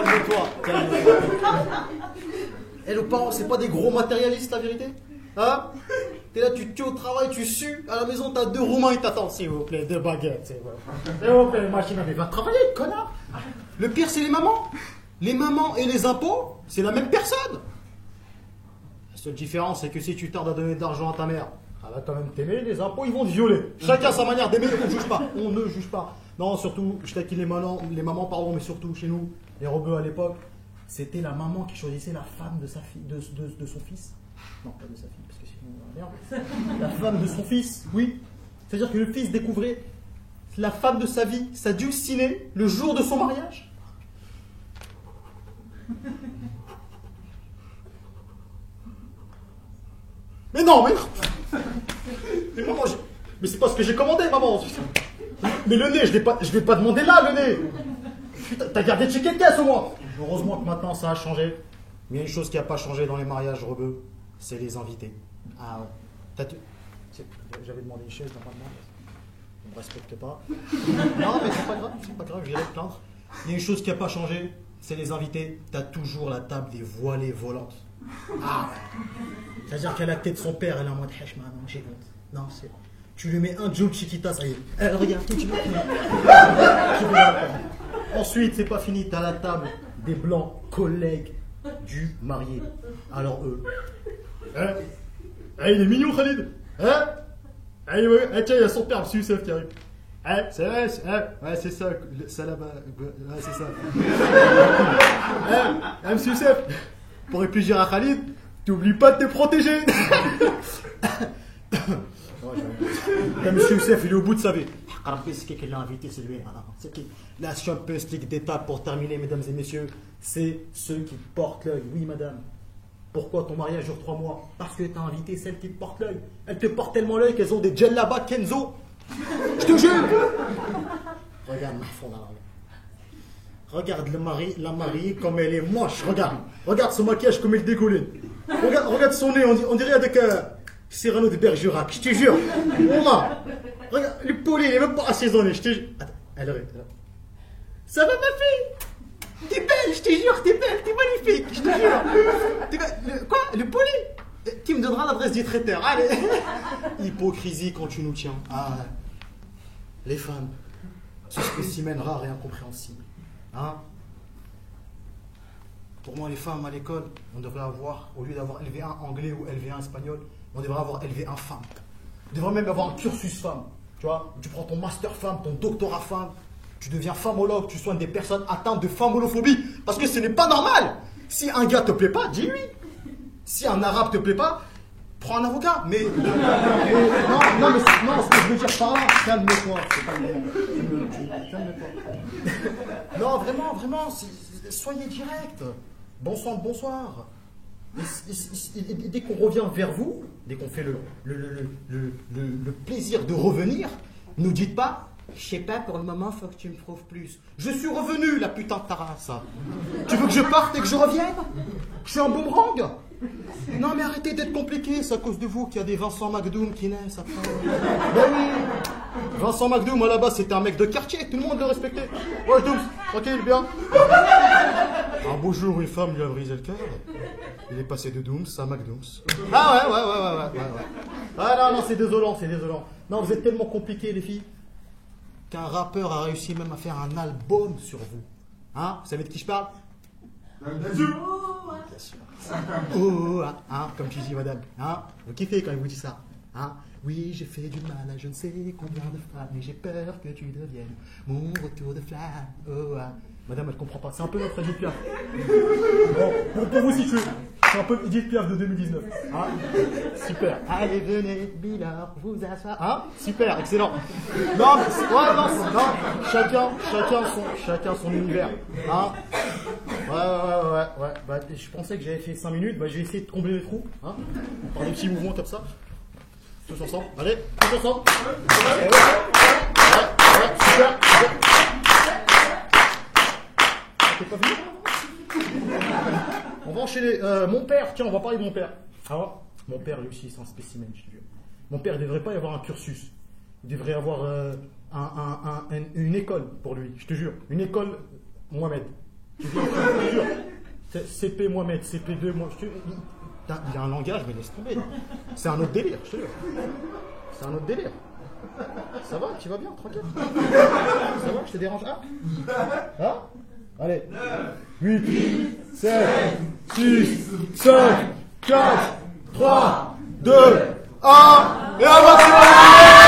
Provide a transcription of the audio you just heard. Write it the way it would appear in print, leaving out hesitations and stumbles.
Calme-toi, calme-toi. Et nos parents, c'est pas des gros matérialistes, la vérité? Hein? T'es là, tu tues au travail, tu sues. À la maison, t'as 2 Roumains, ils t'attendent. S'il vous plaît, 2 baguettes. S'il vous plaît, machine à va travailler, connard. Le pire, c'est les mamans. Les mamans et les impôts, c'est la même personne. La seule différence, c'est que si tu tardes à donner de l'argent à ta mère, elle va quand même t'aimer. Les impôts, ils vont te violer. Chacun sa manière d'aimer, on ne juge pas. On ne juge pas. Non, surtout, je taquine les mamans, pardon, mais surtout chez nous, les rebeux à l'époque, c'était la maman qui choisissait la femme de sa fille, de son fils. Non, pas de sa fille, parce que sinon, merde. La femme de son fils, oui. C'est-à-dire que le fils découvrait la femme de sa vie, sa dulcinée, le jour de son mariage. Mais non, mais non. Mais maman, mais c'est pas ce que j'ai commandé, maman. Mais le nez, je vais pas demander là, le nez. Putain, t'as gardé de chez quelqu'un, au moins. Heureusement que maintenant, ça a changé. Mais il y a une chose qui n'a pas changé dans les mariages rebeux, c'est les invités. Ah ouais. J'avais demandé une chaise normalement. On ne me respecte pas. Non, mais c'est pas grave, j'irai te plaindre. Il y a une chose qui n'a pas changé, c'est les invités. T'as toujours la table des voilées volantes. Ah ouais. C'est-à-dire qu'à la tête de son père, elle est en mode Heshma, non, j'ai honte. Non, c'est. Tu lui mets un Joe Chiquita, ça y est. Regarde, tout tu veux. Ensuite, c'est pas fini, t'as la table des blancs collègues du marié. Alors eux. Hein? Il est mignon, Khalid. Hein? Ouais, tiens, il y a son père, M. Youssef qui arrive. Hein? C'est vrai, ouais, c'est ça. Ça là-bas. Ouais, c'est ça. M. Youssef, pour réfléchir à Khalid, t'oublies pas de te protéger. M. Youssef, il est au bout de sa vie. C'est qui l'a invité, c'est lui. C'est qui? La Champions League d'étape pour terminer, mesdames et messieurs, c'est ceux qui portent l'œil. Oui, madame. Pourquoi ton mariage dure 3 mois? Parce que tu as invité celles qui te portent l'œil. Elles te portent tellement l'œil qu'elles ont des djellabas Kenzo. Je te jure. Regarde ma fond là. Regarde la mariée comme elle est moche. Regarde son maquillage comme il dégouline. Regarde son nez, on dirait avec Cyrano de Bergerac. Je te jure. Regarde, le poulet, il n'est même pas assaisonné. Je te jure. Attends, elle arrive. Ça va ma fille? T'es belle, je te jure, t'es belle, t'es magnifique, je te jure. Quoi? Le poulet? Tu me donneras l'adresse du traiteur. Allez. Hypocrisie quand tu nous tiens. Ah, les femmes, ce spécimen rare et incompréhensible. Hein? Pour moi, les femmes à l'école, on devrait avoir, au lieu d'avoir LV1 anglais ou LV1 espagnol, on devrait avoir LV1 femme. On devrait même avoir un cursus femme. Tu vois, tu prends ton master femme, ton doctorat femme. Tu deviens femologue, tu soignes des personnes atteintes de femolophobie. Parce que ce n'est pas normal. Si un gars te plaît pas, dis-lui. Si un arabe te plaît pas, prends un avocat. Mais. Non, ce que je veux dire par là, calme-toi. C'est pas le calme-toi. Non, vraiment, soyez direct. Bonsoir. Et dès qu'on revient vers vous, dès qu'on fait le plaisir de revenir, ne dites pas. Je sais pas, pour le moment, faut que tu me prouves plus. Je suis revenu, la putain de ta race. Tu veux que je parte et que je revienne? Je suis un boomerang? Non, mais arrêtez d'être compliqué, c'est à cause de vous qu'il y a des Vincent McDoom qui naissent après. Ben oui. Vincent McDoom, à la base, c'était un mec de quartier, tout le monde le respectait. Ouais, Dooms, tranquille, bien. Un beau jour, une femme lui a brisé le cœur. Il est passé de Dooms à McDooms. Ah ouais. Ah non, c'est désolant. Non, vous êtes tellement compliqués, les filles, qu'un rappeur a réussi même à faire un album sur vous. Hein? Vous savez de qui je parle? Bien sûr. Comme tu dis, madame. Hein? Vous kiffez quand il vous dit ça. Hein? Oui, j'ai fait du mal à je ne sais combien de femmes, mais j'ai peur que tu deviennes mon retour de flamme. Madame, elle comprend pas. C'est un peu notre Edith Piaf. Bon, pour vous situer, c'est un peu Edith Piaf de 2019. Hein? Super. Allez, venez, Billard, vous asseoir. Hein? Super, excellent. Non, chacun son univers. Hein? Ouais. Bah, je pensais que j'avais fait 5 minutes. Bah, je vais essayer de combler les trous. Hein? Par des petits mouvements comme ça. Tous ensemble. Allez, tous ensemble. Ouais, super. C'est pas fini? On va enchaîner. Mon père, tiens, on va parler de mon père. Ah, mon père, lui aussi, c'est un spécimen, je te jure. Mon père, il ne devrait pas y avoir un cursus. Il devrait y avoir une école pour lui, je te jure. Une école Mohamed. CP Mohamed, CP2, moi, il y a un langage, mais laisse tomber. C'est un autre délire, je te jure. C'est un autre délire. Ça va, tu vas bien, tranquille. Ça va, je te dérange? Hein? Allez. 8, 7, 6, 5, 4, 3, 2, 1. Et un maximum.